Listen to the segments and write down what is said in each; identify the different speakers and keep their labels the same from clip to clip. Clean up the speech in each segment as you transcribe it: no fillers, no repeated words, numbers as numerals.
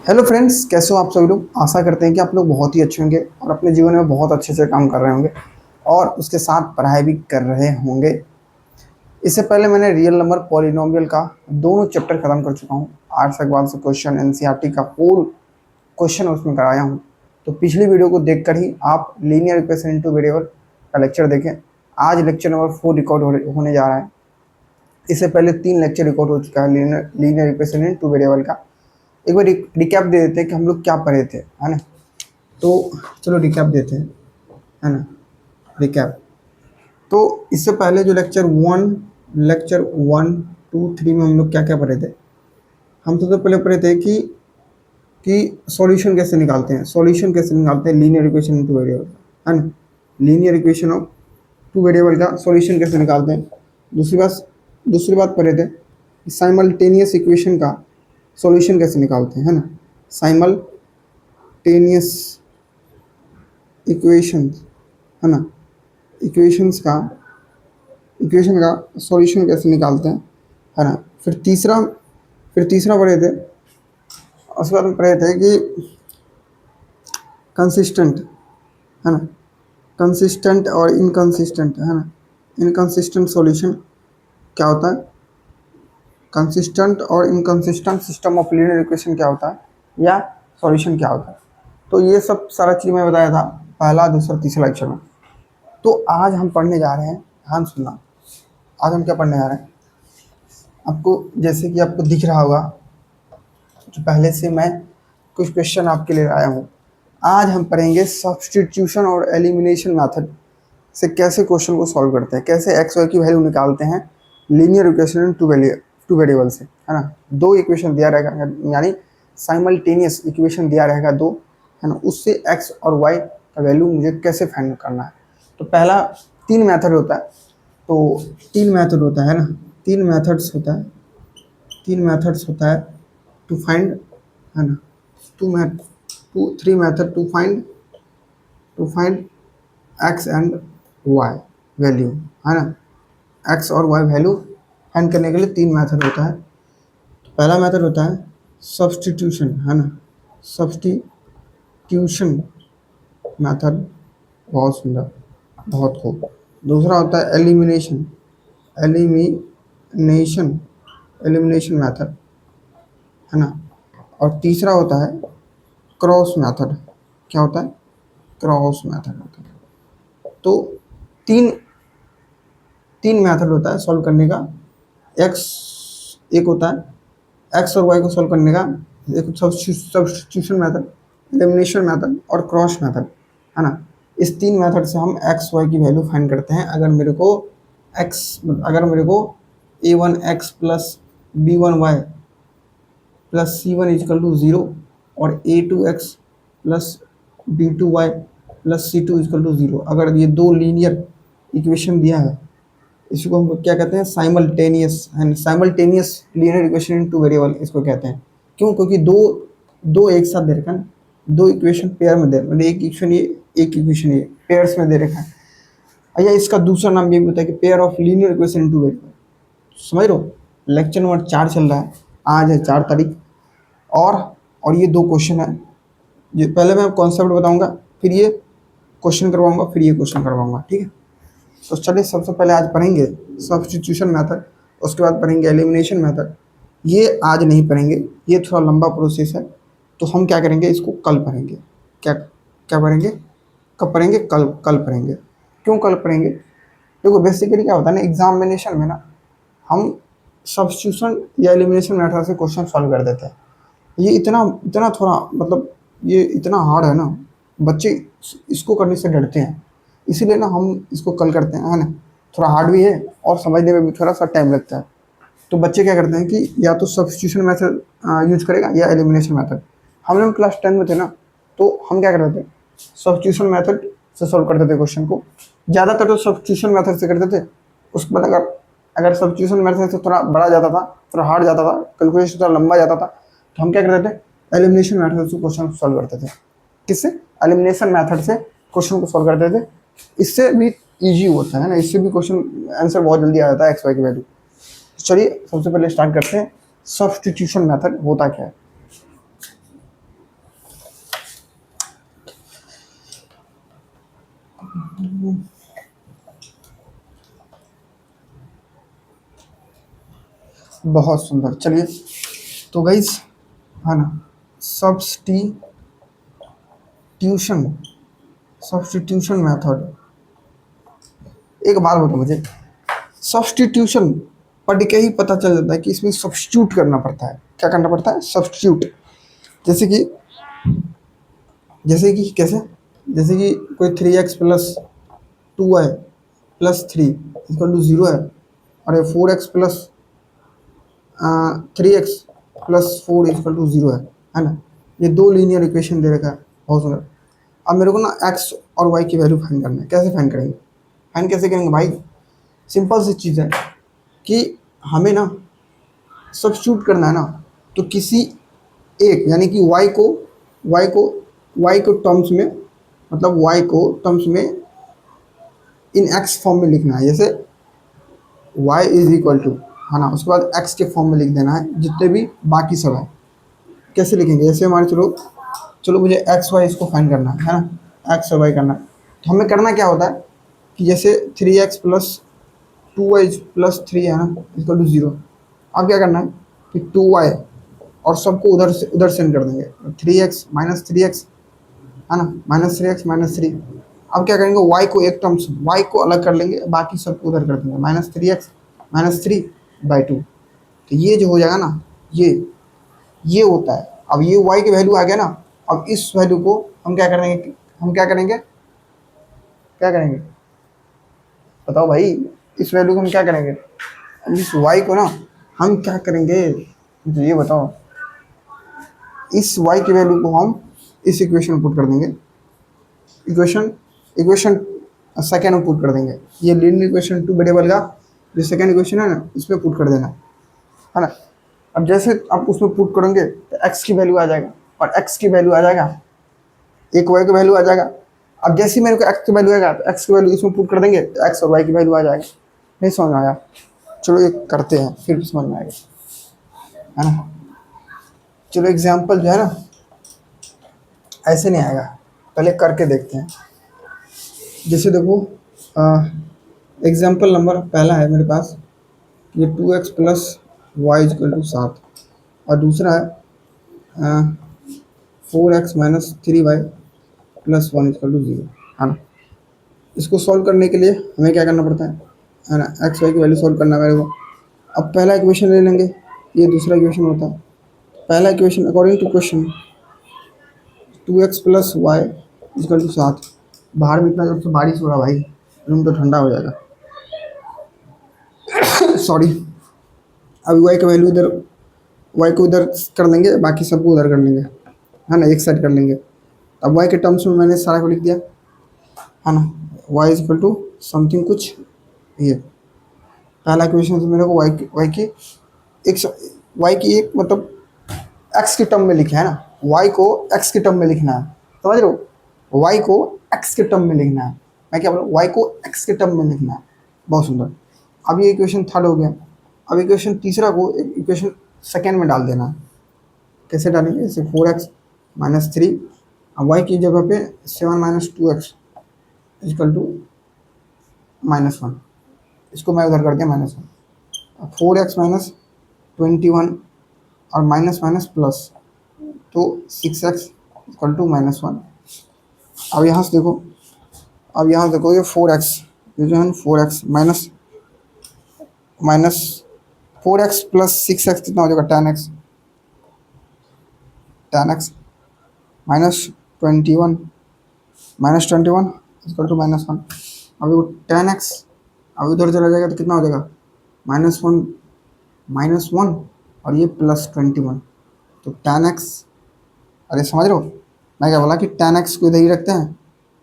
Speaker 1: Hello friends, कैसे हो आप सभी लोग। आशा करते हैं कि आप लोग बहुत ही अच्छे होंगे और अपने जीवन में बहुत अच्छे से काम कर रहे होंगे और उसके साथ पढ़ाई भी कर रहे होंगे। इससे पहले मैंने रियल नंबर पॉलिनोमियल का दोनों चैप्टर खत्म कर चुका हूँ। 8 सवाल से क्वेश्चन एनसीईआरटी का होल क्वेश्चन उसमें कराया हूँ। तो पिछली वीडियो को देखकर ही आप लीनियर इक्वेशन इनटू वेरिएबल का लेक्चर देखें। आज लेक्चर नंबर 4 रिकॉर्ड होने जा रहा है। इससे पहले 3 लेक्चर रिकॉर्ड हो चुका है लीनियर इक्वेशन इनटू वेरिएबल का। एक बार रिकैप दे देते हैं कि हम लोग क्या पढ़े थे, है ना। तो चलो रिकैप देते हैं, है ना। रिकैप तो इससे पहले जो लेक्चर 1, 2, 3 में हम लोग क्या क्या पढ़े थे। हम सबसे पहले पढ़े थे कि सॉल्यूशन कैसे निकालते हैं लीनियर इक्वेशन टू वेरिएबल, है ना। Linear equation of two variable का सॉल्यूशन कैसे निकालते हैं। दूसरी बात पढ़े थे साइमल्टेनियस इक्वेशन का सॉल्यूशन कैसे निकालते हैं, है ना। साइमल्टेनियस इक्वेशन, है ना। इक्वेशन का सॉल्यूशन कैसे निकालते हैं, है ना। फिर तीसरा पढ़े थे। उसके बाद में पढ़े थे कि कंसिस्टेंट, है ना। कंसिस्टेंट और इनकंसिस्टेंट, है ना। इनकंसिस्टेंट सॉल्यूशन क्या होता है, कंसिस्टेंट और inconsistent system of linear equation क्या होता है, या सॉल्यूशन क्या होता है। तो ये सब सारा चीज़ मैं बताया था पहला, दूसरा, तीसरा लेक्चर में। तो आज हम पढ़ने जा रहे हैं, ध्यान सुनना। आज हम क्या पढ़ने जा रहे हैं, आपको जैसे कि आपको दिख रहा होगा कि पहले से मैं कुछ क्वेश्चन आपके लिए आया हूँ। आज हम पढ़ेंगे सब्स्टिट्यूशन और एलिमिनेशन मेथड से कैसे क्वेश्चन को सॉल्व करते हैं, कैसे एक्स वाई की वैल्यू निकालते हैं लीनियर इक्वेशन टू वेरिएबल से, है ना। दो इक्वेशन दिया रहेगा, यानी साइमल्टेनियस इक्वेशन दिया रहेगा दो, है ना। उससे एक्स और वाई का वैल्यू मुझे कैसे फाइंड करना है। तो पहला 3 मेथड होता है। तो 3 मेथड होता है ना, 3 मेथड्स होता है टू फाइंड, है ना। 3 method to find X and Y value, है ना। एक्स और वाई वैल्यू फाइंड करने के लिए 3 मेथड होता है। तो पहला मेथड होता है सब्स्टिट्यूशन, है ना। सब्स्टिट्यूशन मेथड, बहुत सुंदर, बहुत खूब। दूसरा होता है एलिमिनेशन मेथड, है ना। और तीसरा होता है क्रॉस मेथड। क्या होता है, क्रॉस मेथड होता है। तो तीन तीन मेथड होता है सॉल्व करने का। एक्स एक होता है एक्स और वाई को सॉल्व करने का, एक सब्स्टिट्यूशन मेथड, एलिमिनेशन मेथड और क्रॉस मेथड, है ना। इस 3 मेथड से हम एक्स वाई की वैल्यू फाइंड करते हैं। अगर मेरे को a1x plus b1y plus c1 is equal to 0 और a2x plus b2y plus c2 is equal to 0, अगर ये दो लीनियर इक्वेशन दिया है, इसको हम क्या कहते हैं, simultaneous linear equation in two variable इसको कहते हैं। क्यों, क्योंकि दो एक साथ दे रखा है, दो इक्वेशन पेयर में दे, मतलब एक इक्वेशन ये पेयर्स में दे रखा है। या इसका दूसरा नाम ये भी होता है कि pair of linear equation in two variable. समझ लो, लेक्चर नंबर 4 चल रहा है, आज है 4 तारीख। और ये 2 क्वेश्चन है। ये पहले मैं कॉन्सेप्ट बताऊंगा, फिर ये क्वेश्चन करवाऊंगा, फिर ये क्वेश्चन करवाऊंगा, ठीक है। तो चलिए सबसे पहले आज पढ़ेंगे सब्स्टिट्यूशन मेथड, उसके बाद पढ़ेंगे एलिमिनेशन मेथड। ये आज नहीं पढ़ेंगे, ये थोड़ा लंबा प्रोसेस है। तो हम क्या करेंगे, इसको कल पढ़ेंगे। क्या पढ़ेंगे, कब पढ़ेंगे, कल पढ़ेंगे। क्यों कल पढ़ेंगे, देखो बेसिकली क्या होता है ना, एग्जामिनेशन में ना हम सब्स्टिट्यूशन या एलिमिनेशन मेथड से क्वेश्चन सॉल्व कर देते हैं। ये इतना इतना थोड़ा मतलब ये इतना हार्ड है ना, बच्चे इसको करने से डरते हैं। इसीलिए ना हम इसको कल करते हैं, है ना। थोड़ा हार्ड भी है और समझने में भी थोड़ा सा टाइम लगता है। तो बच्चे क्या करते हैं कि या तो सब्स्टिट्यूशन मेथड यूज करेगा या एलिमिनेशन मेथड। हम लोग क्लास 10 में थे ना, तो हम क्या करते थे, सब्स्टिट्यूशन मेथड से सॉल्व करते थे क्वेश्चन को। ज़्यादातर तो सब्स्टिट्यूशन मेथड से करते थे। उसके बाद अगर सब्स्टिट्यूशन मेथड से थोड़ा बड़ा जाता था, थोड़ा हार्ड जाता था, कैलकुलेशन थोड़ा लंबा जाता था, तो हम क्या करते थे, एलिमिनेशन मेथड से क्वेश्चन सॉल्व करते थे। किससे, एलिमिनेशन मेथड से क्वेश्चन को सॉल्व करते थे। इससे भी इजी होता है ना, इससे भी क्वेश्चन आंसर बहुत जल्दी आ जाता है एक्स वाई की वैल्यू। चलिए सबसे पहले स्टार्ट करते हैं, सब्स्टिट्यूशन मेथड होता क्या है। बहुत सुंदर। चलिए तो गाइस, है ना, सब्स्टिट्यूशन सब्स्टिट्यूशन मेथड। एक बात बताओ मुझे, सब्स्टिट्यूशन पढ़ के ही पता चल जाता है कि इसमें सब्स्टिट्यूट करना पड़ता है। क्या करना पड़ता है? सब्स्टिट्यूट। जैसे कि कैसे? जैसे कि कोई 3x plus 2y plus 3 equal to 0 है, और ये 4x plus 3x plus 4 equal to 0 है ना। ये दो लीनियर इक्वेशन दे रखा है, बहुत सुंदर। अब मेरे को ना x और y की वैल्यू फाइंड करना है। कैसे फाइंड करेंगे? फाइंड कैसे करेंगे भाई? सिंपल सी चीज़ है कि हमें ना सब्स्टिट्यूट करना है ना, तो किसी एक, यानी कि y को टर्म्स में, मतलब y को टर्म्स में इन x फॉर्म में लिखना है। जैसे y इज इक्वल टू, है ना, उसके बाद x के फॉर्म में लिख देना है जितने भी बाकी सब है। कैसे लिखेंगे? जैसे हमारे चलो मुझे एक्स वाई इसको फाइंड करना है ना, एक्स और वाई करना है। तो हमें करना क्या होता है कि जैसे 3x प्लस 2y प्लस 3 है ना इक्वल टू 0। अब क्या करना है कि 2y और सबको उधर सेंड कर देंगे, 3x माइनस 3x, है ना, माइनस 3x माइनस 3। अब क्या करेंगे, y को एक टर्म्स, y को अलग कर लेंगे, बाकी सबको उधर कर देंगे, माइनस 3x माइनस 3/2। तो ये जो हो जाएगा ना, ये होता है। अब ये y की वैल्यू आ गया ना, अब इस वैल्यू को हम क्या करेंगे, क्या करेंगे बताओ भाई? इस वैल्यू को हम क्या करेंगे? अब इस y को ना हम क्या करेंगे, तो ये बताओ। इस y की वैल्यू को हम इस इक्वेशन में पुट कर देंगे, इक्वेशन सेकेंड में पुट कर देंगे। ये लीनियर इक्वेशन 2 वेरिएबल का जो सेकेंड इक्वेशन है ना, इसमें पुट कर देना, है ना। अब जैसे आप उसमें पुट करेंगे तो x की वैल्यू आ जाएगा, और x की वैल्यू आ जाएगा, एक y की वैल्यू आ जाएगा। अब जैसे ही मेरे को x की वैल्यू आएगा तो x की वैल्यू इसमें पुट कर देंगे तो x और y की वैल्यू आ जाएगा। नहीं समझ में आया? चलो ये करते हैं, फिर समझ में आएगा, है ना। चलो एग्जाम्पल जो है ना, ऐसे नहीं आएगा, पहले करके देखते हैं। जैसे देखो, एग्जाम्पल नंबर पहला है मेरे पास, ये 2x plus Y equal to 7, और दूसरा है 4x minus 3y plus 1 equal to 0, है ना। इसको सॉल्व करने के लिए हमें क्या करना पड़ता है ना, एक्स वाई की वैल्यू सॉल्व करना है मेरे को। अब पहला इक्वेशन ले लेंगे, ये दूसरा इक्वेशन होता है। पहला equation according to question 2x plus Y equal to 7। बाहर में इतना जब से बारिश हो रहा भाई, रूम तो ठंडा हो जाएगा। सॉरी। अब वाई का वैल्यू इधर, वाई को इधर कर देंगे, बाकी सबको उधर कर लेंगे, है ना, एक साइड कर लेंगे। अब वाई के टर्म्स में मैंने सारा को लिख दिया, है ना। Y is equal to something कुछ, ये पहला क्वेश्चन से मेरे को वाई की एक मतलब एक्स के टर्म में लिखा है ना, वाई को एक्स के टर्म में लिखना है, समझ रहे हो? वाई को एक्स के टर्म में लिखना है। मैं क्या बोला? वाई को एक्स के टर्म में लिखना है। बहुत सुंदर। अब ये इक्वेशन थर्ड हो गया। अब इक्वेशन तीसरा को इक्वेशन सेकेंड में डाल देना है। कैसे डालेंगे? जैसे 4x माइनस 3, अब वाई की जगह पे 7 माइनस 2x इक्वल टू -1। इसको मैं उधर कर दिया -1। 4x माइनस 21 और माइनस माइनस प्लस, तो 6x इक्वल टू -1। अब यहाँ से देखो, ये 4x, ये जो है 4x minus 4x plus 6x कितना हो जाएगा? 10x minus 21 equal to -1। अब वो 10x अब इधर चला जाएगा तो कितना हो जाएगा? -1 और ये +21, तो 10x। अरे समझ रहे हो मैं क्या बोला? कि 10x को इधर ही रखते हैं,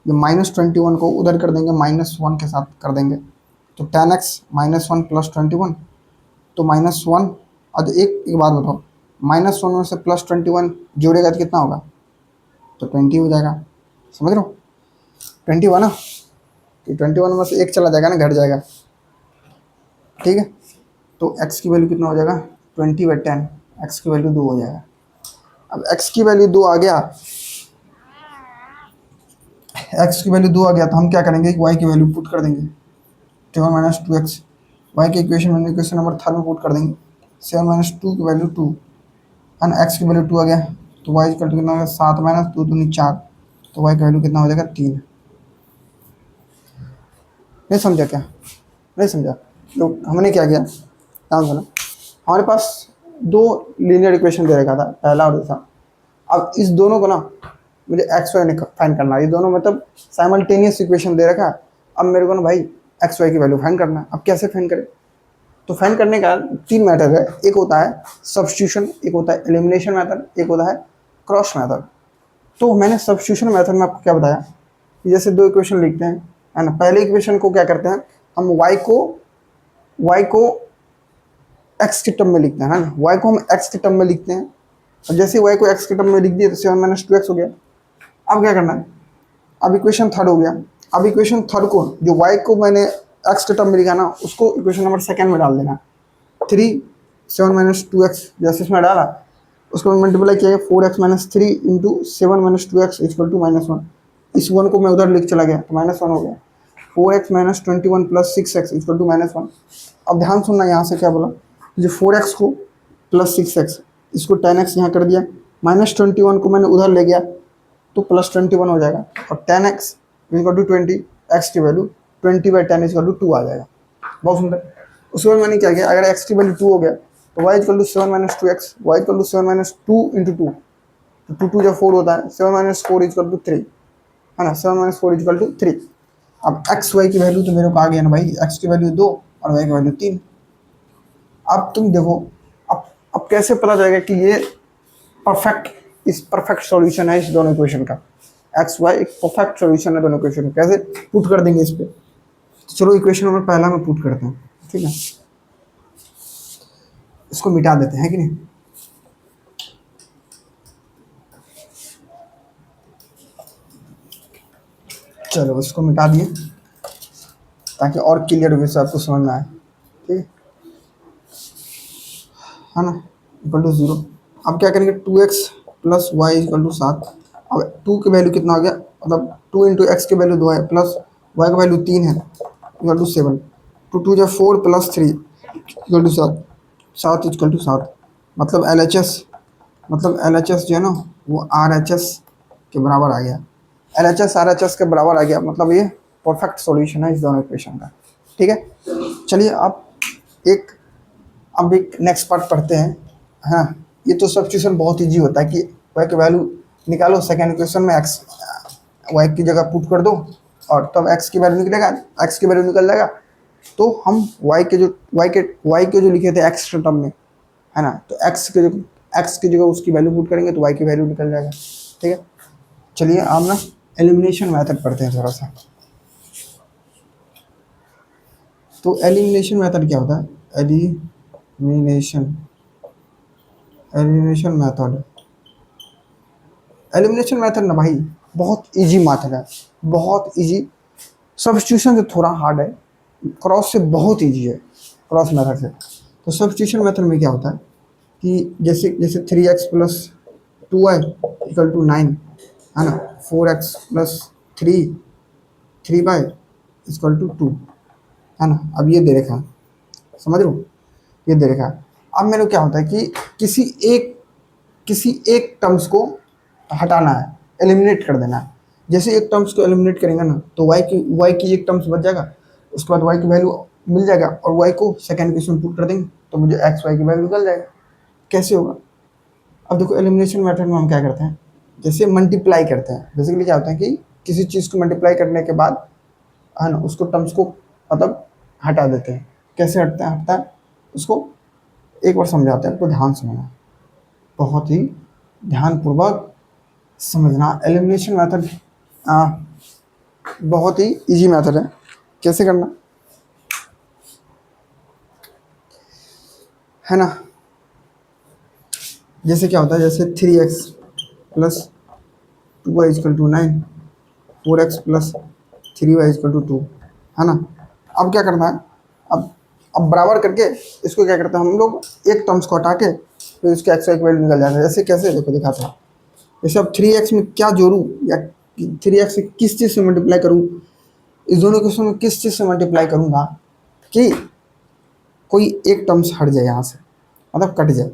Speaker 1: ये -21 को उधर कर देंगे, -1 के साथ कर देंगे, तो 10x -1 + 21, तो -1। अब एक बात बताओ, -1 में से +21 जोड़ेगा तो कितना होगा? तो 20 हो जाएगा। समझ रहे हो? 20 हुआ ना, तो 21 में से एक चला जाएगा ना, घट जाएगा, ठीक है। तो x की वैल्यू कितना हो जाएगा? 20/10, x की वैल्यू 2 हो जाएगा। अब x की वैल्यू 2 आ गया, एक्स की वैल्यू 2 आ गया तो हम क्या करेंगे, वाई की वैल्यू पुट कर देंगे 7 - 2x, वाई के इक्वेशन नंबर थर्ड में पुट कर देंगे 7 - 2 की वैल्यू 2 है ना, एक्स की वैल्यू 2 आ गया तो वाई इक्वल टू कितना हो गया 7 - 2 दूनी 4, तो वाई का वैल्यू कितना हो जाएगा 3। नहीं समझा क्या, नहीं समझा? तो हमने क्या किया, ध्यान सुना, हमारे पास दो लीनियर इक्वेशन दे रखा था, पहला और दूसरा। अब इस दोनों को ना मुझे एक्स वाई फाइंड करना है, ये दोनों मतलब साइमल्टेनियस इक्वेशन दे रखा है। अब मेरे को ना भाई एक्स वाई की वैल्यू फाइंड करना है। अब कैसे फाइंड करें? तो फाइंड करने का 3 मेथड है, एक होता है सब्स्टिट्यूशन, एक होता है एलिमिनेशन मेथड, एक होता है क्रॉस मेथड। तो मैंने सब्स्टिट्यूशन मेथड में आपको क्या बताया कि जैसे दो इक्वेशन लिखते हैं, है ना, पहले इक्वेशन को क्या करते हैं हम y को x के टर्म में लिखते हैं, है ना, y को हम x के टर्म में लिखते हैं। और जैसे y को x के टर्म में लिख दिए तो 7 - 2x हो गया। अब क्या करना है, अब इक्वेशन थर्ड हो गया। अब इक्वेशन थर्ड को जो y को मैंने x के टर्म में लिखा ना, उसको इक्वेशन नंबर सेकेंड में डाल देना। 7 - 2x जैसे इसमें डाला, उसको मल्टीप्लाई किया 4x - 3 into 7 - 2x equal to -1। इस 1 को मैं उधर लिख चला गया तो -1 हो गया। 4x - 21 plus 6x equal to -1। अब ध्यान सुनना, यहाँ से क्या बोला, जो 4x को प्लस 6x इसको 10x यहाँ कर दिया, -21 को मैंने उधर ले गया तो +21 हो जाएगा, और 10x इक्वल टू 20, x की वैल्यू 20/10 इक्वल टू 2 आ जाएगा। बहुत सुंदर। उसके बाद मैंने क्या किया, अगर x की वैल्यू 2 हो गया तो y equal to 7 - 2x, y equal to 7 - 2 into 2, तो 2 2 जब 4 होता है, 7 - 4 इक्वल टू 3, है ना, 7 - 4 इक्वल टू 3। अब एक्स वाई की वैल्यू तो मेरे को आ गया ना भाई, एक्स की वैल्यू 2 और वाई की वैल्यू 3। अब तुम देखो, अब कैसे पता चलेगा कि ये परफेक्ट सॉल्यूशन है इस दोनों इक्वेशन का। एक्स वाई एक परफेक्ट सॉल्यूशन है दोनों इक्वेशन का, कैसे पुट कर देंगे इस पे। तो चलो इक्वेशन नंबर पहला में पुट करते हैं, ठीक है, इसको मिटा देते हैं कि नहीं। चलो इसको मिटा दिए ताकि और क्लियर वे से आपको समझ में आए, ठीक है ना, इक्वल टू 0। अब क्या करेंगे, 2x plus Y equal to 7। अब 2 की वैल्यू कितना हो गया, मतलब 2 इंटू एक्स की वैल्यू 2 है प्लस वाई की वैल्यू 3 है इक्वल टू 7। 2 2 जो 4 plus 3 equal to 7, 7 equal to 7। मतलब एल एच एस जो है ना वो आर एच एस के बराबर आ गया। L H S R H S के बराबर आ गया, मतलब ये परफेक्ट सॉल्यूशन है इस दोनों इक्वेशन का, ठीक है। चलिए अब एक नेक्स्ट पार्ट पढ़ते हैं। हाँ, ये तो सब्स्टिट्यूशन बहुत ईजी होता है कि वाई की वैल्यू निकालो, सेकेंड इक्वेशन में एक्स वाई की जगह पुट कर दो और तब एक्स की वैल्यू निकलेगा, एक्स की वैल्यू निकल जाएगा। तो हम वाई के जो लिखे थे एक्स टर्म में, है ना, तो एक्स की जगह उसकी वैल्यू पुट करेंगे तो वाई की वैल्यू निकल जाएगा, ठीक है। चलिए आप ना एलिमिनेशन मेथड पढ़ते हैं थोड़ा सा। तो एलिमिनेशन मेथड क्या होता है, एलिमिनेशन मेथड ना भाई बहुत इजी मेथड है, बहुत इजी। सब्स्टिट्यूशन से थोड़ा हार्ड है, क्रॉस से बहुत इजी है, क्रॉस मेथड से। तो सब्स्टिट्यूशन मेथड में क्या होता है कि जैसे जैसे 3x plus 2y equal to 9, है ना, 4x plus 3y equal to 2, है ना। अब ये दे रखा है, समझ रहे हो, ये दे रखा है। अब मेरे को क्या होता है कि किसी एक टर्म्स को हटाना है, एलिमिनेट कर देना है। जैसे एक टर्म्स को एलिमिनेट करेंगे ना तो y की एक टर्म्स बच जाएगा, उसके बाद y की वैल्यू मिल जाएगा और y को सेकेंड इक्वेशन पुट कर देंगे तो मुझे एक्स वाई की वैल्यू निकल जाएगा। कैसे होगा, अब देखो एलिमिनेशन मेथड में हम क्या करते हैं, जैसे मल्टीप्लाई करते हैं। बेसिकली क्या होता है कि किसी चीज़ को मल्टीप्लाई करने के बाद, है ना, उसको टर्म्स को मतलब हटा देते हैं। कैसे हटता है उसको एक बार समझाते हैं, आपको ध्यान समझना, बहुत ही ध्यानपूर्वक समझना। एलिमिनेशन मेथड बहुत ही इजी मेथड है, कैसे करना है ना। जैसे क्या होता है, जैसे 3x plus 2y equal to 9, 4x plus 3y equal to 2, है ना। अब क्या करना है, अब बराबर करके इसको क्या करते हैं हम लोग, एक टर्म्स को हटा के फिर इसके एक्स वाई की वैल्यू निकल जाता है। जैसे कैसे देखो दिखाते हैं। जैसे अब 3x में क्या जोड़ूँ या थ्री एक्स किस चीज़ से मल्टीप्लाई करूँ, इस दोनों क्वेश्चन में किस चीज़ से मल्टीप्लाई करूँगा कि कोई एक टर्म्स हट जाए यहाँ से, मतलब कट जाए।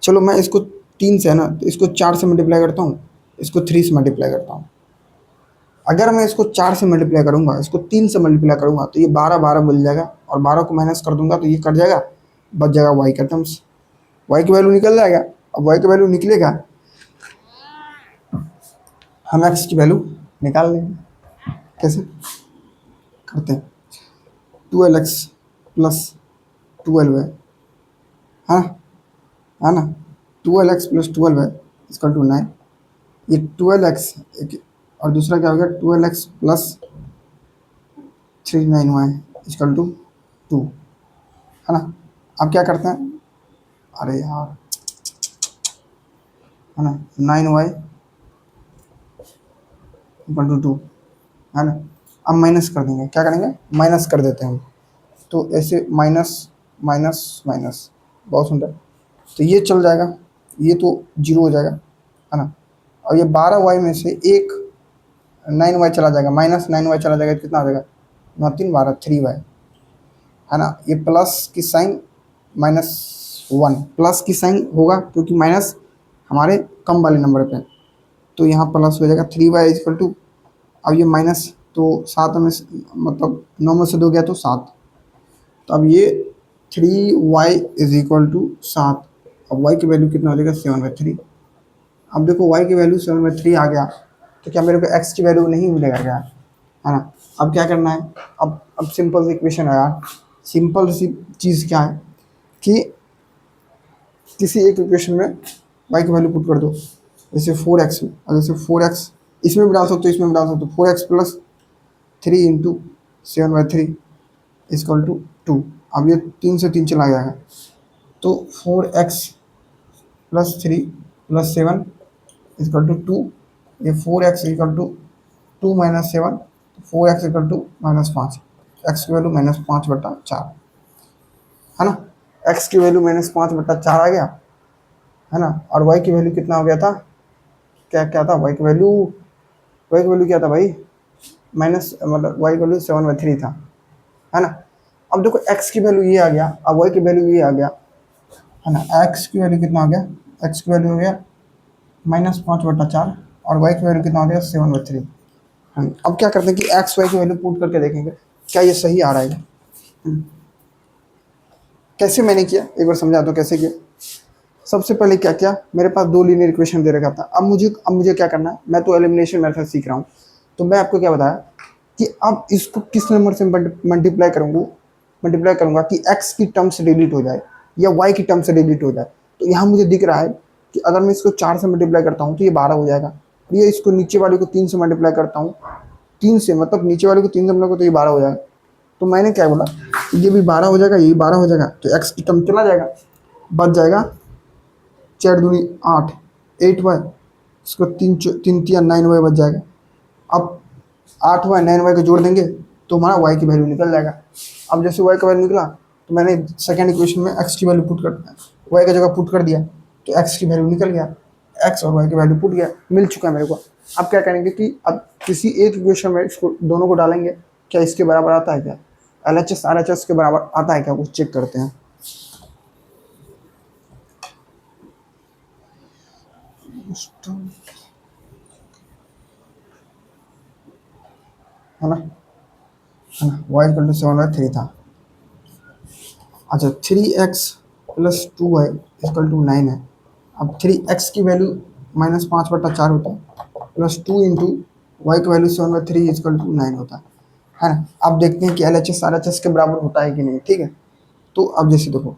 Speaker 1: चलो मैं इसको 3 से है ना, तो इसको 4 से मल्टीप्लाई करता हूँ, इसको 3 से मल्टीप्लाई करता हूँ। अगर मैं इसको 4 से मल्टीप्लाई करूँगा, इसको 3 से मल्टीप्लाई करूँगा, तो ये 12 12 मिल जाएगा, और 12 को माइनस कर दूंगा तो ये कट जाएगा, बच जाएगा वाई का टर्म्स, वाई की वैल्यू निकल जाएगा। अब वाई की वैल्यू निकलेगा, हम एक्स की वैल्यू निकाल लेंगे। कैसे करते हैं, 12x प्लस 12 है है ना, 12x प्लस 12 है इसका 9, ये 12x और दूसरा क्या हो गया 12x प्लस 39y इसका 2 है ना। अब क्या करते हैं, अरे यार है ना, 9y इक्वल टू 2 है ना। अब माइनस कर देंगे, क्या करेंगे, माइनस कर देते हैं हम, तो ऐसे माइनस माइनस माइनस, बहुत सुंदर, तो ये चल जाएगा, ये तो 0 हो जाएगा है ना। और ये 12y में से एक 9y चला जाएगा, माइनस 9y चला जाएगा, तो कितना आ जाएगा, 9 3 12 3y है ना। ये प्लस की साइन -1 प्लस की साइन होगा क्योंकि माइनस हमारे कम वाले नंबर पे, तो यहाँ प्लस हो जाएगा 3y इक्वल टू, अब ये माइनस, तो 7 में मतलब 9 में से 2 गया तो 7, तो अब ये 3y इज इक्वल टू 7। अब y की वैल्यू कितना हो जाएगा 7/3। अब देखो y की वैल्यू 7/3 आ गया, तो क्या मेरे को x की वैल्यू नहीं मिलेगा क्या, है ना। अब क्या करना है, अब सिंपल सी इक्वेशन है यार, सिंपल सी चीज़ क्या है कि किसी एक इक्वेशन में y की वैल्यू पुट कर दो, जैसे 4x में, और जैसे 4x इसमें भी डाल सकते हो, इसमें भी डाल सकते हो, 4x plus 3 into 7/3 equal to 2। अब ये 3 से 3 चला जाएगा, तो 4x plus 3 plus 7 equal to 2, ये 4x equal to 2 minus 7, 4x equal to -5, X की वैल्यू -5/4 है ना। x की वैल्यू -5/4 आ गया है ना, और y की वैल्यू कितना हो गया था, क्या क्या था, y की वैल्यू क्या था भाई, माइनस मतलब y की वैल्यू 7/3 था, है ना। अब देखो x की वैल्यू ये आ गया, अब y की वैल्यू ये आ गया है ना, x की वैल्यू कितना आ गया, x की वैल्यू हो गया -5/4, और y की वैल्यू कितना हो गया 7/3। अब क्या करते हैं कि x y की वैल्यू पुट करके देखेंगे क्या ये सही आ रहा है। कैसे मैंने किया, एक बार समझा दो कैसे किया। सबसे पहले क्या किया, मेरे पास 2 लीनियर इक्वेशन दे रखा था, अब मुझे क्या करना है, मैं तो एलिमिनेशन मेथड सीख रहा हूँ, तो मैं आपको क्या बताया कि अब इसको किस नंबर से मल्टीप्लाई करूँगा कि x की टर्म से डिलीट हो जाए या y की टर्म से डिलीट हो जाए। तो यहाँ मुझे दिख रहा है कि अगर मैं इसको 4 से मल्टीप्लाई करता हूँ तो ये 12 हो जाएगा, और ये इसको नीचे वाले को 3 से मल्टीप्लाई करता हूँ, 3 से मतलब नीचे वाले को 3 से मल्टीप्लाई तो ये 12 हो जाएगा। तो मैंने क्या बोला, ये भी 12 हो जाएगा, ये भी 12 हो जाएगा, तो x की टर्म चला जाएगा, बच जाएगा 4 दूनी 8 8y, इसको 3 3 9y बच जाएगा। अब 8y 9y को जोड़ देंगे तो हमारा y की वैल्यू निकल जाएगा। अब जैसे y का वैल्यू निकला तो मैंने सेकेंड इक्वेशन में x की वैल्यू पुट कर, y का जगह पुट कर दिया, तो x की वैल्यू निकल गया, x और y की वैल्यू पुट गया, मिल चुका है मेरे को। अब क्या करेंगे कि अब किसी एक इक्वेशन में इसको दोनों को डालेंगे, क्या इसके बराबर आता है क्या, LHS RHS के बराबर आता है क्या, वो चेक करते हैं। है ना, y इक्वल टू 7/3 था। अच्छा 3x plus 2y equal to 9 है। अब 3x की वैल्यू -5/4 होता है, प्लस 2 इंटू वाई की वैल्यू 7/3 इक्वल टू 9 होता है ना। अब देखते हैं कि LHS RHS के बराबर होता है कि नहीं, ठीक है। तो अब जैसे देखो,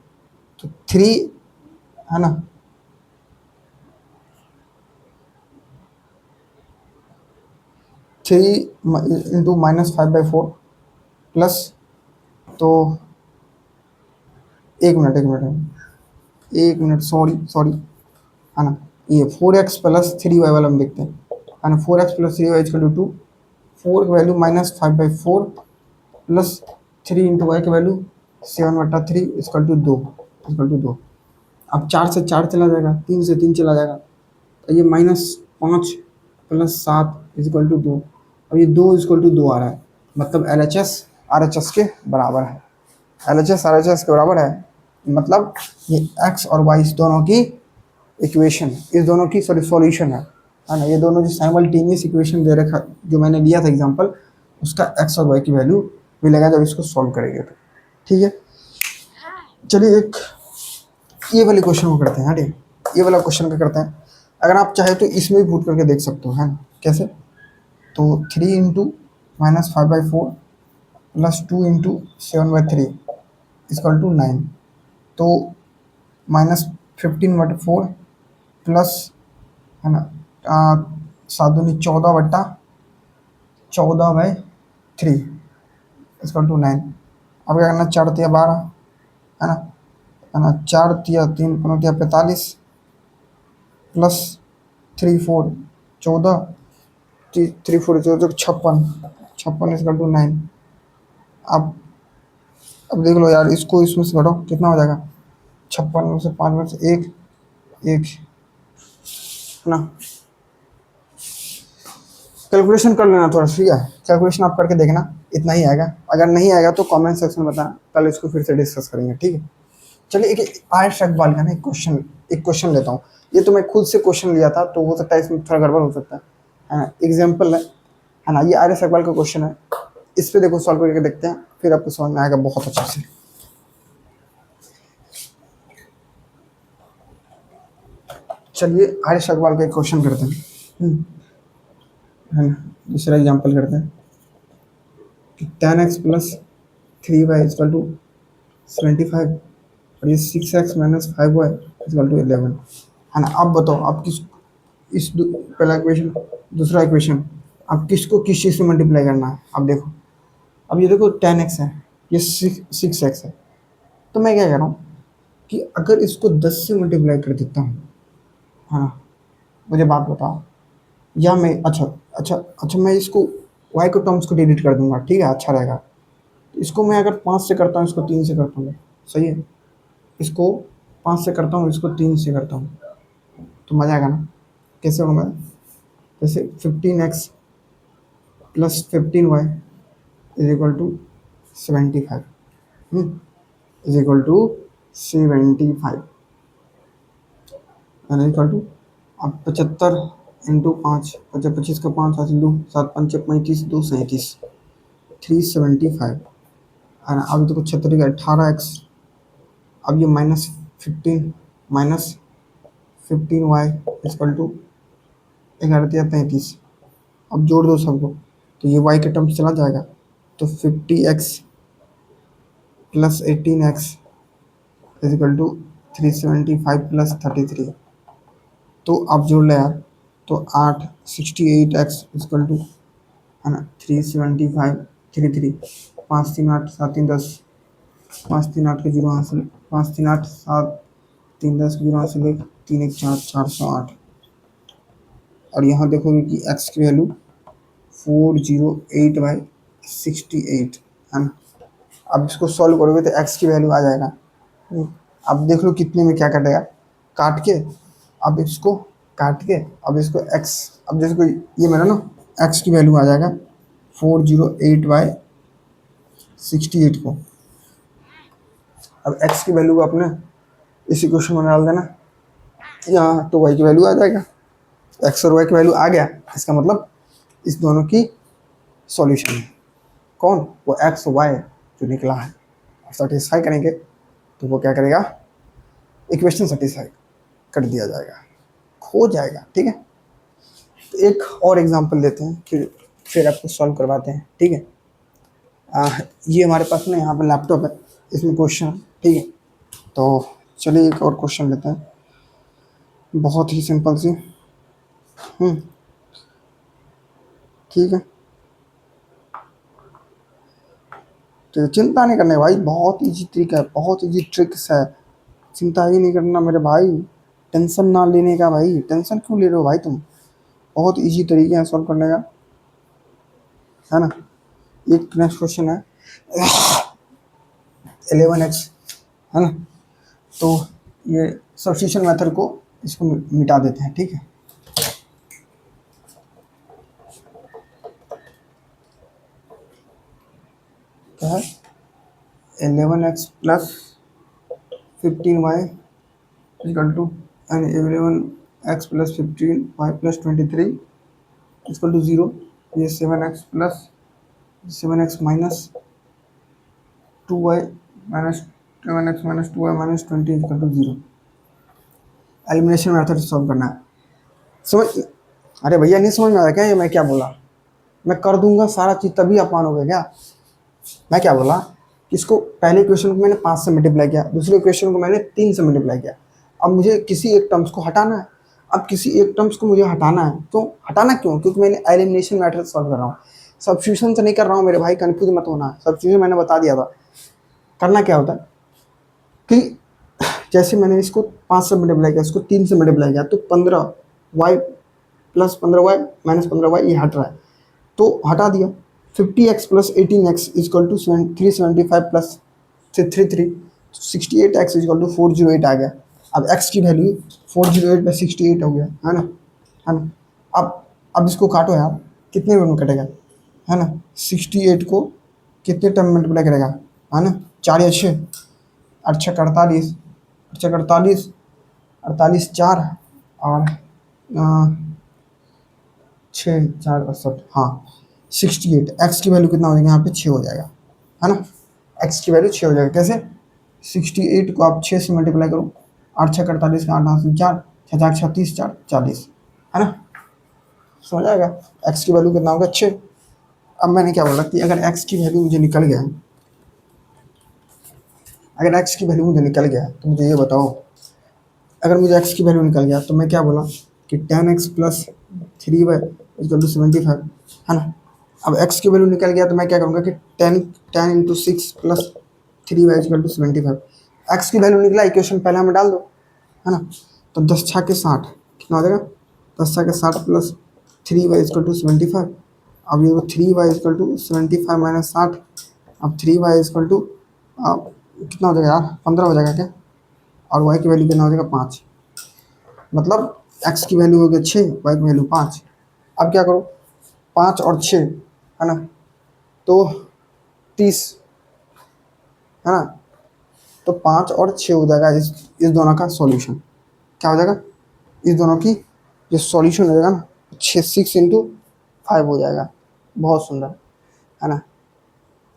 Speaker 1: तो 3 है ना, 3 इंटू -5/4 प्लस, तो एक मिनट सॉरी है ना, ये 4x प्लस 3y वाला हम देखते हैं, है ना। 4x plus 3y equal to 2, 4 की वैल्यू -5/4 प्लस 3 इंटू वाई की वैल्यू 7/3 इक्वल टू 2। अब 4 से 4 चला जाएगा, 3 से 3 चला जाएगा, तो ये -5 प्लस 7 इज इक्वल टू 2। अब ये 2 इज इक्वल टू 2 आ रहा है, मतलब L H S R H S के बराबर है। L H S R H S के बराबर है, मतलब ये एक्स और वाई इस दोनों की इक्वेशन, इस दोनों की सॉरी सॉल्यूशन है ना। ये दोनों जो साइमल्टेनियस इक्वेशन दे रखा जो मैंने लिया था एग्जांपल, उसका एक्स और वाई की वैल्यू मिलेगा जब इसको सॉल्व करेंगे तो। ठीक है, चलिए एक ये वाले क्वेश्चन को करते हैं। हाँ ठीक, ये वाला क्वेश्चन का करते हैं। अगर आप चाहे तो इसमें भी पुट करके देख सकते हो, है ना। कैसे? तो 3 into minus 5/4 plus 2 into 7/3 equal to 9। तो -15/4 प्लस, है ना, 7×14 = 14/3 इजकल टू 9। अब क्या करना, 4×3 = 12, है ना 4×3 = 45 प्लस 3×4 = 14, 3×4 = 56, 56 इजकल टू 9। अब देख लो यार, इसको इसमें से घटाओ कितना हो जाएगा, 56 में से 5 में से 1 1, है ना। कैलकुलेशन कर लेना थोड़ा, ठीक है, कैलकुलेशन आप करके देखना, इतना ही आएगा। अगर नहीं आएगा तो कमेंट सेक्शन में बताना, कल इसको फिर से डिस्कस करेंगे, ठीक है। चलिए एक आयत शकबाल का ना एक क्वेश्चन लेता हूँ। ये तो मैं खुद से क्वेश्चन लिया था, तो हो सकता है इसमें थोड़ा गड़बड़ हो सकता है ना। एग्जाम्पल है ना, ये आर्य शकबाल का क्वेश्चन है। इस पे देखो, सॉल्व करके देखते हैं, फिर आपको समझ में आएगा बहुत अच्छे से। चलिए आर्य शकबाल का एक क्वेश्चन करते हैं, है ना। दूसरा एग्जाम्पल करते हैं कि 10x + 3y = 75 और ये 6x - 5y = 11, है ना। अब बताओ आप किस पहला इक्वेशन, दूसरा इक्वेशन, आप किसको किस चीज़ से मल्टीप्लाई करना है। अब देखो, अब ये देखो 10x है, ये 6x है। तो मैं क्या कह रहा हूँ कि अगर इसको 10 से मल्टीप्लाई कर देता हूँ, हाँ, मुझे बात बताओ, या मैं अच्छा अच्छा अच्छा मैं इसको y के टर्म्स को डिलीट कर दूंगा, ठीक है, अच्छा रहेगा। इसको मैं अगर 5 से करता हूँ, इसको 3 से करता हूँ, सही है। इसको 5 से करता हूँ, इसको 3 से करता हूँ, तो मज़ा आएगा ना। कैसे होगा? जैसे 15x + 15y = 75, = 75, अब 75 इंटू 5, 25 का 5 हासिल 2, 7×5 = 35, 2 37, 375, है ना। अब देखो 76 का 18x, अब ये -15 -15y = 11×33। अब जोड़ दो सबको, तो ये y के टर्म्स चला जाएगा, तो 50x + 18x = 375 + 33। तो आप जोड़ ले यार, तो 8 68x = है ना 375 33, 5 3 8 7 3 10, 5 3 8 के 0 हासिल, 5 3 8 7 3 10 के 0 हासिल 1 3 1 4 408। और यहाँ देखोगे कि x की वैल्यू 408/68, है ना। अब इसको सॉल्व करोगे तो x की वैल्यू आ जाएगा। अब देख लो कितने में क्या कटेगा, काट के, अब इसको काट के, अब इसको x, अब जैसे कोई ये मेरा ना x की वैल्यू आ जाएगा 408/68 को। अब x की वैल्यू को अपने इस इक्वेशन में डाल देना यहाँ, तो y की वैल्यू आ जाएगा। x और y की वैल्यू आ गया, इसका मतलब इस दोनों की सॉल्यूशन है कौन, वो x y जो निकला है। सेटिस्फाई करेंगे तो वो क्या करेगा, इक्वेशन सेटिस्फाई कर दिया जाएगा, हो जाएगा, ठीक है। तो एक और एग्जांपल लेते हैं, फिर आपको सॉल्व करवाते हैं, ठीक है। ये हमारे पास ना यहाँ पर लैपटॉप है, इसमें क्वेश्चन, ठीक है। तो चलिए एक और क्वेश्चन लेते हैं, बहुत ही सिंपल सी, ठीक है। तो चिंता नहीं करने भाई, बहुत इजी ट्रिक है, बहुत इजी ट्रिक्स है, चिंता ही नहीं करना मेरे भाई, टेंशन ना लेने का भाई, टेंशन क्यों ले रहे हो भाई तुम, बहुत इजी तरीके हैं सॉल्व करने का, है ना। एक नेक्स्ट क्वेश्चन है 11x, है ना। तो ये सब्स्टिट्यूशन मेथड को इसको मिटा देते हैं, ठीक है। 11x plus 15y equal to and 11x plus 15y plus 23 equal to 0। ये 7x minus 2y minus 7x minus 2y minus 20 equal to 0। Elimination method से सॉल्व करना है। समझ, अरे भैया नहीं समझ में आ रहा क्या ये मैं क्या बोला? मैं कर दूंगा सारा चीज़ तभी आप मानोगे क्या? मैं क्या बोला? इसको पहले इक्वेशन को मैंने 5 से मल्टीप्लाई किया, दूसरे इक्वेशन को मैंने 3 से मल्टीप्लाई किया। अब मुझे किसी एक टर्म्स को हटाना है। अब किसी एक टर्म्स को मुझे हटाना है, तो हटाना क्यों? क्योंकि मैंने एलिमिनेशन मेथड सॉल्व कर रहा हूँ, सब्स्टिट्यूशन से नहीं कर रहा हूँ मेरे भाई, कंफ्यूज मत होना। सब्स्टिट्यूशन मैंने बता दिया था। करना क्या होता है कि जैसे मैंने इसको 5 से मल्टीप्लाई किया, इसको 3 से मल्टीप्लाई किया, तो 15y plus 15y minus 15y ये हट रहा है, तो हटा दिया। 50x plus 18x equal to 375 plus 33, 68x equal to 408 आ गया। अब x की वैल्यू 408 में 68 हो गया, है ना? है ना? अब इसको काटो यार, कितने में कटेगा, है ना? 68 को कितने टर्म में मल्टीप्लाई करेगा, है ना? 4 या 6, 8 6 48, 8 48, 48 4 और 6 4 68, हाँ 68। एक्स की वैल्यू कितना हो जाएगा यहाँ पे? 6 हो जाएगा, है ना? एक्स की वैल्यू 6 हो जाएगा। कैसे? 68 को आप 6 से मल्टीप्लाई करो, 8 6 48 का 8 8 4, 6 4 36 4 40, है ना? समझ आएगा? एक्स की वैल्यू कितना होगा? 6। अब मैंने क्या बोला कि अगर एक्स की वैल्यू मुझे निकल गया, अगर एक्स की वैल्यू मुझे निकल गया तो मुझे ये बताओ, अगर मुझे एक्स की वैल्यू निकल गया तो मैं क्या बोला कि 10x plus 3y equal to 75, है ना? अब x की वैल्यू निकल गया तो मैं क्या करूँगा कि 10 into 6 plus 3y equal to 75। X की वैल्यू निकला, इक्वेशन पहले हमें डाल दो, है ना? तो 10 6 के 60 कितना हो जाएगा? 10 6 के 60 प्लस 3y इक्वल टू 75। अब ये 3y इक्वल टू 75 माइनस 60, अब 3y इक्वल टू कितना हो जाएगा यार? 15 हो जाएगा क्या? और y की वैल्यू कितना हो जाएगा? 5। मतलब x की वैल्यू हो गई 6, y की वैल्यू 5। अब क्या करो, 5 और 6, है ना? तो 30, है ना? तो 5 और 6 हो जाएगा इस दोनों का सॉल्यूशन। क्या हो जाएगा? इस दोनों की जो सॉल्यूशन हो जाएगा ना, 6 इंटू 5 हो जाएगा। बहुत सुंदर, है ना?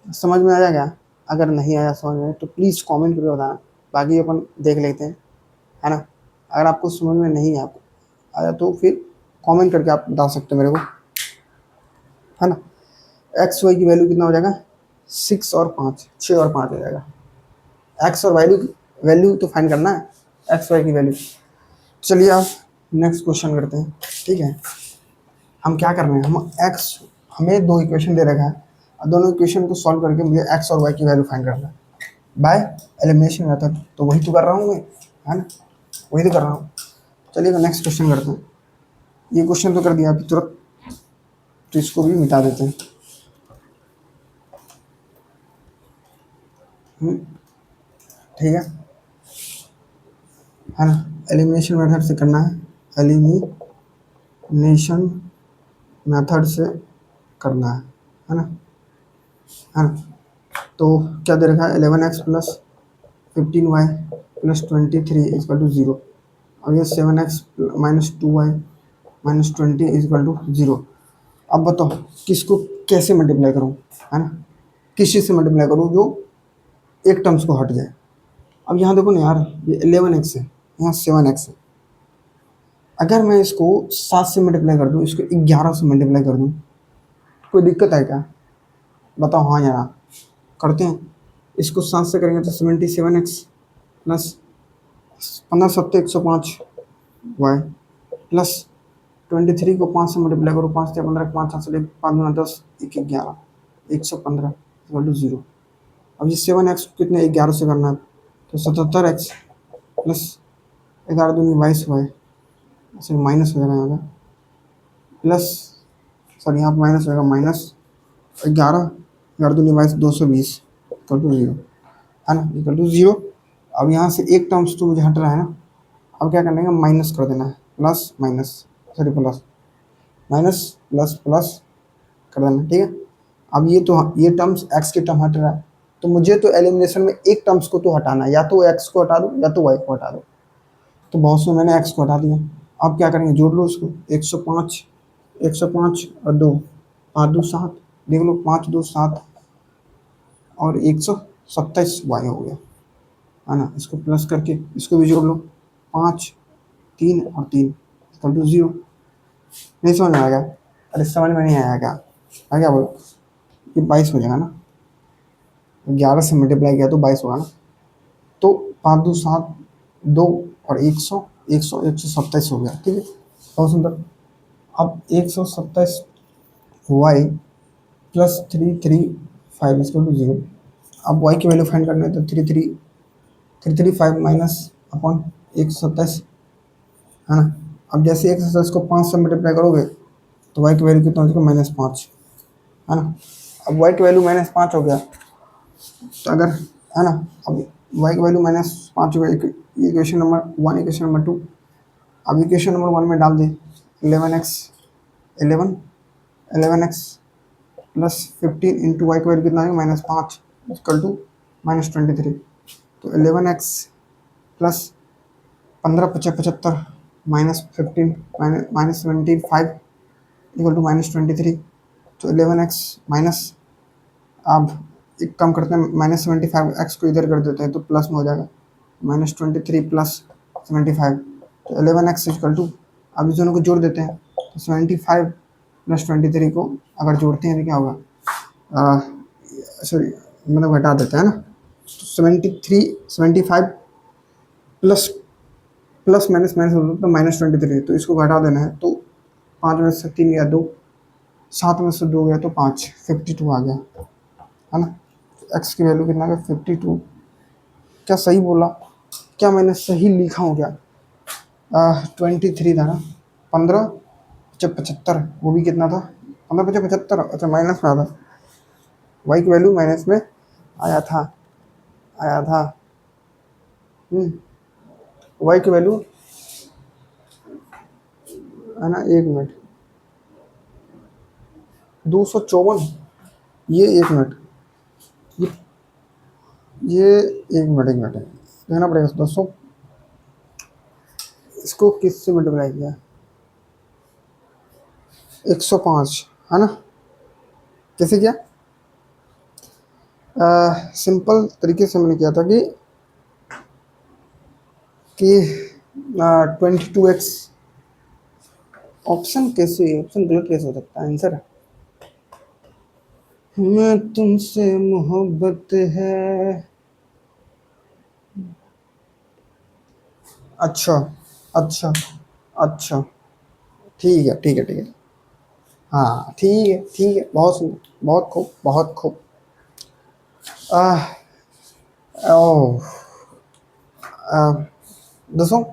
Speaker 1: समझ में आया क्या? अगर नहीं आया समझ में तो प्लीज़ कमेंट करके बताना, बाकी अपन देख लेते हैं, है ना? अगर आपको समझ में नहीं आया तो फिर कमेंट करके आप बता सकते हो मेरे को, है ना? एक्स वाई की वैल्यू कितना हो जाएगा? 6 और 5, 6 और 5 हो जाएगा। एक्स और वैल्यू तो फाइंड करना है, एक्स वाई की वैल्यू। चलिए आप नेक्स्ट क्वेश्चन करते हैं, ठीक है? हम क्या कर रहे हैं, हमें 2 इक्वेशन दे रखा है और दोनों इक्वेशन को सॉल्व करके मुझे एक्स और वाई की वैल्यू फाइंड करना है बाय एलिमिनेशन मेथड। तो वही तो कर रहा हूँ मैं, है ना? वही तो कर रहा हूँ। चलिए तो नेक्स्ट क्वेश्चन करते हैं। ये क्वेश्चन तो कर दिया अभी तुरंत, तो इसको भी मिटा देते हैं। ठीक है ना? एलिमिनेशन मेथड से करना है, एलिमिनेशन मेथड से करना है ना? है ना? तो क्या दे रखा है? 11x plus 15y plus 23 equal to 0। अब ये 7x minus 2y minus 20 equal to 0। अब बताओ किसको कैसे मल्टीप्लाई करूँ, है ना? किस चीज़ से मल्टीप्लाई करूँ जो एक टर्म्स को हट जाए। अब यहाँ देखो ना यार, ये 11x है, यहाँ 7x है। अगर मैं इसको 7 से मल्टीप्लाई कर दूँ, इसको 11 से मल्टीप्लाई कर दूँ, कोई दिक्कत है क्या? बताओ हाँ या ना। करते हैं। इसको 7 से करेंगे तो 77x प्लस 15 7 105 वाई प्लस 23 को 5 से मल्टीप्लाई करो, 5 से 15 5 7 5 9 10 1 11 115 इक्वल टू 0। अब ये 7x कितने 11 से करना है, तो 77x प्लस 11 दूनी 22 वाई, ऐसे माइनस हो जाएगा यहाँ का, प्लस सॉरी यहाँ पर माइनस हो जाएगा, माइनस 11 दूनी 22 220 इक्वल टू 0, है ना? Equal to 0। अब यहाँ से एक टर्म्स तो मुझे हट रहा है ना, अब क्या करना है, माइनस कर देना है, plus minus sorry plus minus plus plus कर देना, ठीक है? अब ये टर्म्स एक्स के टर्म हट रहा है, तो मुझे तो एलिमिनेशन में एक टर्म्स को तो हटाना है, या तो एक्स को हटा दो या तो वाई को हटा दो। तो बहुत से मैंने एक्स को हटा दिया। अब क्या करेंगे, जोड़ लो इसको, 105, 105 और 2, 5 2 7, देख लो 5 2 7 और 127 वाई हो गया, है ना। इसको प्लस करके इसको भी जोड़ लो, 5 3 और 3 इक्वल टू 0। नहीं समझ में आएगा? अरे समझ में नहीं आया क्या? आ क्या बोलो, ये 22 हो जाएगा ना, 11 से मल्टीप्लाई किया तो 22 होगा ना। तो 5 2 7 2 और 127 हो गया, ठीक है, बहुत सुंदर। अब 127 वाई प्लस 335 इसको टू 0। अब वाई की वैल्यू फाइंड करना है तो 335 माइनस अपॉन 127, है ना। अब जैसे 127 को 5 से मल्टीप्लाई करोगे तो वाई की वैल्यू कितना हो जाएगा, -5, है ना। अब वाई की वैल्यू -5 हो गया, तो अगर, है ना, अब वाई की वैल्यू -5 हो गया, इक्वेशन नंबर 1, इक्वेशन नंबर 2। अब इक्वेशन नंबर 1 में डाल दे 11x 11x plus 15 into Y की वैल्यू कितना है, -5 इक्वल टू -23। तो 11x प्लस 15 5 75 -15 -75 इक्वल टू -23। तो 11x माइनस, अब एक कम करते हैं, -75 एक्स को इधर कर देते हैं तो प्लस में हो जाएगा, -23 प्लस 75। तो 11x इक्वल टू, अब इस दोनों को जोड़ देते हैं तो 75 प्लस 23 को अगर जोड़ते हैं तो क्या होगा, सॉरी मतलब घटा देते हैं ना, तो 75 प्लस प्लस माइनस माइनस हो तो -23, तो इसको घटा देना है। तो 5 में से 3 गया 2, 7 में से 2 गया तो 5, 52 आ गया, है ना। एक्स की वैल्यू कितना गया, 52। क्या सही बोला? क्या मैंने सही लिखा हूँ क्या? 23 था ना, 15 75, वो भी कितना था, 15 75, अच्छा माइनस में आता, वाई की वैल्यू माइनस में आया था, आया था। वाई की वैल्यू, है ना, 1 मिनट, 254, ये 1 मिनट, ये 1 मिनट है, देखना पड़ेगा दोस्तों, इसको किससे मल्टीप्लाई किया, 105, है ना। कैसे किया? सिंपल तरीके से मैंने किया था कि 22x, ऑप्शन कैसे, ऑप्शन गलत कैसे हो सकता है आंसर? मैं तुमसे मोहब्बत है, अच्छा अच्छा अच्छा, ठीक है ठीक है ठीक है, हाँ ठीक है, बहुत सुंदर, बहुत खूब बहुत खूब। आह, ओह, दोस्तों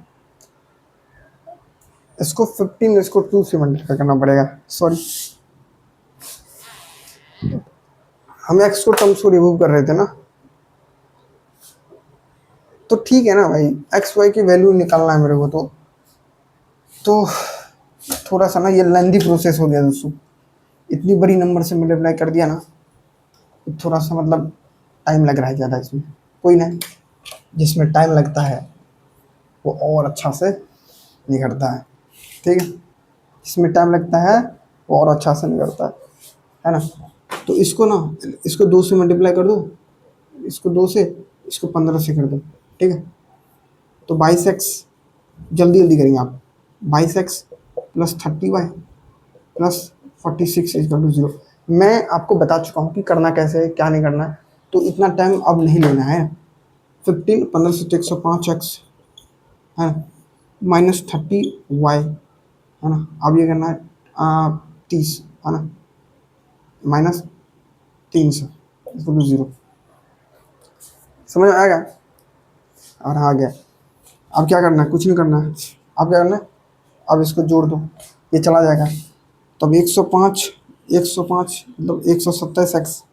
Speaker 1: इसको 15, इसको 2 से मल्टीप्लाई करना पड़ेगा, सॉरी, हम एक्स को टर्म्स को रिमूव कर रहे थे ना, तो ठीक है ना भाई, एक्स वाई की वैल्यू निकालना है मेरे को, तो थोड़ा सा ना ये लेंदी प्रोसेस हो गया दोस्तों, इतनी बड़ी नंबर से मल्टीप्लाई कर दिया ना, तो थोड़ा सा मतलब टाइम लग रहा है ज़्यादा इसमें, कोई नहीं, जिसमें टाइम लगता है वो और अच्छा से निकलता है, ठीक है, जिसमें टाइम लगता है वो और अच्छा से निकलता है ना। तो इसको ना, इसको 2 से मल्टीप्लाई कर दो, इसको 2 से, इसको 15 से कर दो, ठीक है। तो 22x, जल्दी जल्दी करेंगे आप, 22x plus 30y plus 46 equal to 0। मैं आपको बता चुका हूँ कि करना कैसे है, क्या नहीं करना है, तो इतना टाइम अब नहीं लेना है। 15 15 से 105x, है ना, -30y, है ना। अब ये करना है 30, है ना, -300 इक्वल टू 0, समझ में आएगा? और आ गया। अब क्या करना है, कुछ नहीं करना है, अब क्या करना है, अब इसको जोड़ दो, ये चला जाएगा, तब 105 मतलब 127x,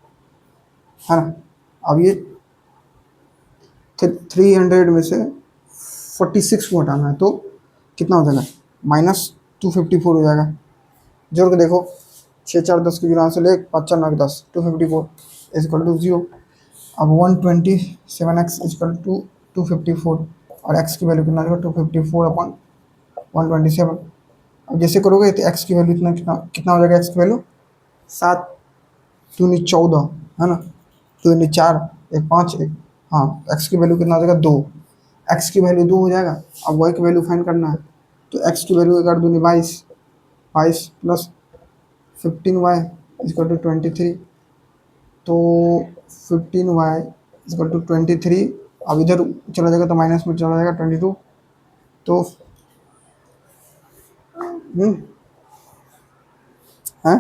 Speaker 1: है ना। अब ये 300 में से 46 को हटाना है तो कितना हो जाएगा, -254 हो जाएगा। जोड़ के देखो, 6 4 10 के गिरान से ले 5 4 9 10, 254 इज इक्वल टू 0। अब 127x इक्वल टू 254 और x की वैल्यू कितना देगा 254 अपॉन 127। अब जैसे करोगे तो x की वैल्यू इतना कितना कितना हो जाएगा, x की वैल्यू 7 दूनी 14 है ना, 2 दूनी 4 एक 5 एक, हाँ x की वैल्यू कितना हो जाएगा 2, x की वैल्यू 2 हो जाएगा। अब y की वैल्यू फाइंड करना है तो x की वैल्यू कर दूनी 22, 22 प्लस 15y इक्वल टू 23, तो 15y इक्वल टू 23। अब इधर चला जाएगा तो माइनस में चला जाएगा 22, तो है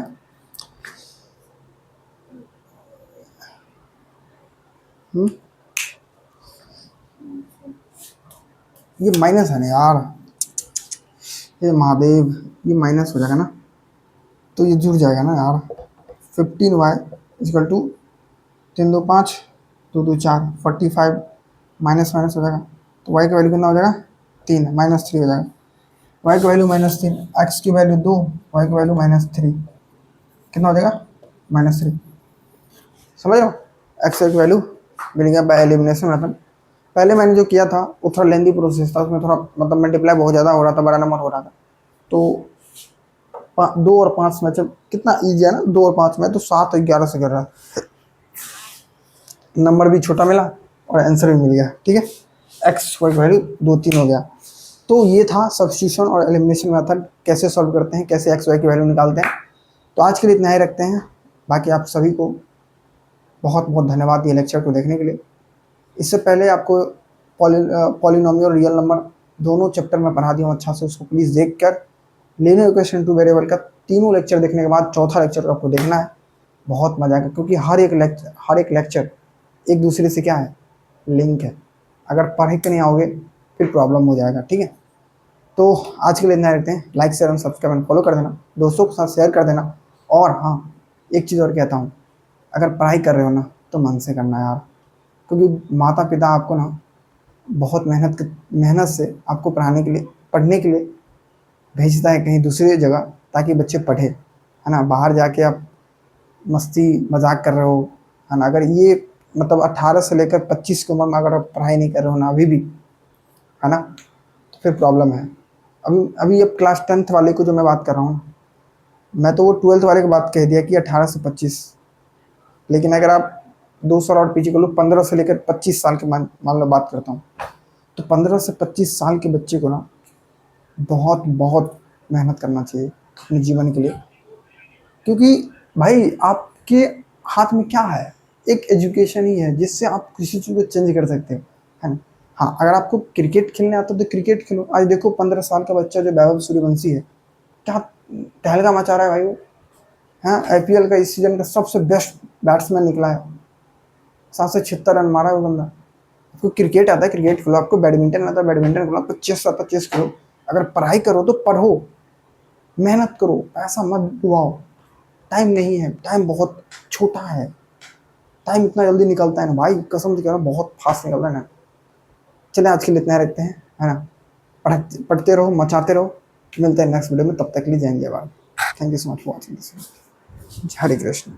Speaker 1: ये माइनस है ना यार, ये महादेव, ये माइनस हो जाएगा ना, तो ये जुड़ जाएगा ना यार। 15y equal to 3 2 5 2 2 4 45 minus minus हो जाएगा, तो y का वैल्यू कितना हो जाएगा 3 -3 हो जाएगा। y की वैल्यू -3, x की वैल्यू 2, y की वैल्यू -3 कितना हो जाएगा -3। समझ रहे हो, x की वैल्यू मिल गया बाय एलिमिनेशन मेथड। पहले मैंने जो किया था वो थोड़ा लेंदी प्रोसेस था, उसमें थोड़ा मतलब मल्टीप्लाई बहुत ज़्यादा हो रहा था, बड़ा नंबर हो रहा था। तो 2 और 5 में जब कितना ईजी है ना, 2 और 5 में तो 7 और 11 से कर रहा है, नंबर भी छोटा मिला और आंसर भी मिल गया। ठीक है, एक्स वाई की वैल्यू 2 3 हो गया। तो ये था सब्स्टिट्यूशन और एलिमिनेशन मेथड, कैसे सॉल्व करते हैं, कैसे एक्स वाई की वैल्यू निकालते हैं। तो आज के लिए इतना ही रखते हैं। बाकी आप सभी को बहुत बहुत धन्यवाद ये लेक्चर को देखने के लिए। इससे पहले आपको पॉलिनोमियल और रियल नंबर दोनों चैप्टर में पढ़ा दिया हूँ अच्छा से, उसको प्लीज़ देख कर लीनियर इक्वेशन टू वेरिएबल का तीनों लेक्चर देखने के बाद चौथा लेक्चर आपको देखना है, बहुत मजा आएगा, क्योंकि हर एक लेक्चर एक दूसरे से क्या है, लिंक है। अगर पढ़ के नहीं आओगे फिर प्रॉब्लम हो जाएगा। ठीक है, तो आज के लिए इतना रखते हैं। Like share and subscribe and follow कर देना, दोस्तों के साथ शेयर कर देना। और हाँ, एक चीज़ और कहता हूँ, अगर पढ़ाई कर रहे हो ना तो मन से करना यार, क्योंकि माता पिता आपको ना बहुत मेहनत से आपको पढ़ने के लिए भेजता है कहीं दूसरी जगह, ताकि बच्चे पढ़े, है ना। बाहर जाके आप मस्ती मजाक कर रहे हो, है ना। अगर ये मतलब 18 से लेकर 25 की उम्र में अगर आप पढ़ाई नहीं कर रहे हो ना अभी भी, है ना, तो फिर प्रॉब्लम है। अभी अभी अब क्लास 10th वाले को जो मैं बात कर रहा हूँ, मैं तो वो 12th वाले की बात कह दिया कि 18 से 25, लेकिन अगर आप 2 साल और पीछे कर लो, 15 से लेकर 25 साल के मान लो बात करता हूँ, तो 15 से 25 साल के बच्चे को ना बहुत बहुत मेहनत करना चाहिए अपने जीवन के लिए। क्योंकि भाई आपके हाथ में क्या है, एक एजुकेशन ही है जिससे आप किसी चीज़ को चेंज कर सकते हो, है ना। हाँ, अगर आपको क्रिकेट खेलने आता तो क्रिकेट खेलो। आज देखो 15 साल का बच्चा जो वैभव सूर्यवंशी है, क्या तहलका मचा रहा है भाई वो। हाँ, IPL का इस सीजन का सबसे बेस्ट बैट्समैन निकला है, 776 रन मारा है वो बंदा। आपको क्रिकेट आता है क्रिकेट खेलो, आपको बैडमिंटन आता है बैडमिंटन खेलो, आपको चेस आता है चेस खेलो। अगर पढ़ाई करो तो पढ़ो, मेहनत करो, पैसा मत डुबाओ। टाइम नहीं है, टाइम बहुत छोटा है, टाइम इतना जल्दी निकलता है ना भाई, कसम से कह रहा हूँ बहुत फास्ट निकलता है ना। चले आज के लिए इतना रखते हैं, है ना। पढ़ते रहो, मचाते रहो। मिलते हैं नेक्स्ट वीडियो में, तब तक के लिए जय हिंद जय Bharat. Thank you so much for watching this. Hare Krishna.